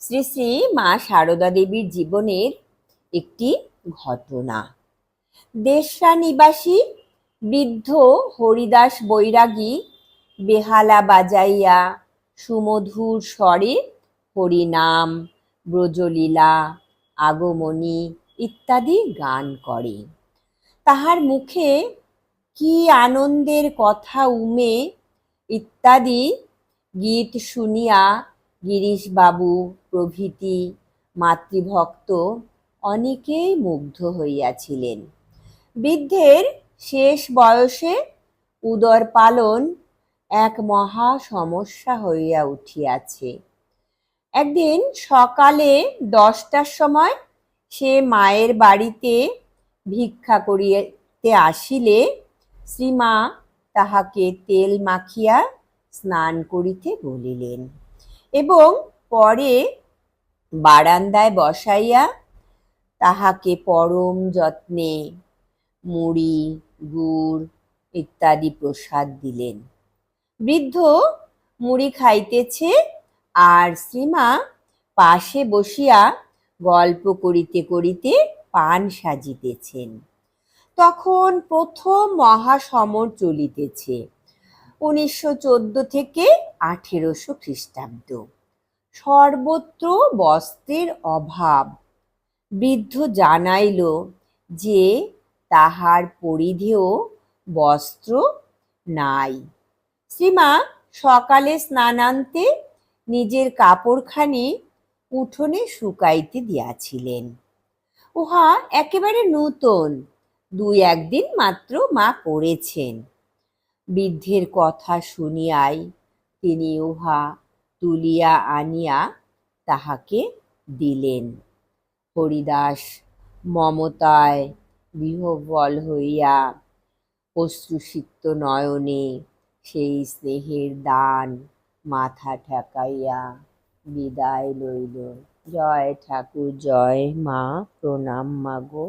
শ্রী শ্রী মা সারদা দেবীর জীবনের একটি ঘটনা। দেশরা নিবাসী বৃদ্ধ হরিদাস বৈরাগী বেহালা বাজাইয়া সুমধুর স্বরে হরিনাম, ব্রজলীলা, আগমনী ইত্যাদি গান করে। তাহার মুখে কি আনন্দের কথা উমে ইত্যাদি গীত শুনিয়া গিরিশবাবু প্রভৃতি মাতৃভক্ত অনেকেই মুগ্ধ হইয়াছিলেন। বৃদ্ধের শেষ বয়সে উদর পালন এক মহা সমস্যা হইয়া উঠিয়াছে। একদিন সকালে 10টার সময় সে মায়ের বাড়িতে ভিক্ষা করিতে আসিলে শ্রীমা তাহাকে তেল মাখিয়া স্নান করিতে বলিলেন এবং পরে বারান্দায় বসাইয়া তাহাকে পরম যত্নে মুড়ি, গুড় ইত্যাদি প্রসাদ দিলেন। বৃদ্ধ মুড়ি খাইতেছে আর শ্রীমা পাশে বসিয়া গল্প করিতে করিতে পান সাজিতেছেন। তখন প্রথম মহাসমর চলিতেছে, 1914 থেকে 1800 খ্রিস্টাব্দ। সর্বত্র বস্ত্রের অভাব। বৃদ্ধ জানাইল যে তাহার পরিধেয় বস্ত্র নাই। শ্রীমা সকালে স্নানান্তে নিজের কাপড়খানি উঠোনে শুকাইতে দিয়াছিলেন। উহা একেবারে নূতন, 2-1 দিন মাত্র মা পরেছেন। বৃদ্ধের কথা শুনিয়াই তিনি উহা তুলিয়া আনিয়া তাহাকে দিলেন। হরিদাস মমতায় বিহ্বল হইয়া অশ্রুসিক্ত নয়নে সেই স্নেহের দান মাথা ঠেকাইয়া বিদায় লইল। জয় ঠাকুর, জয় মা, প্রণাম মাগো।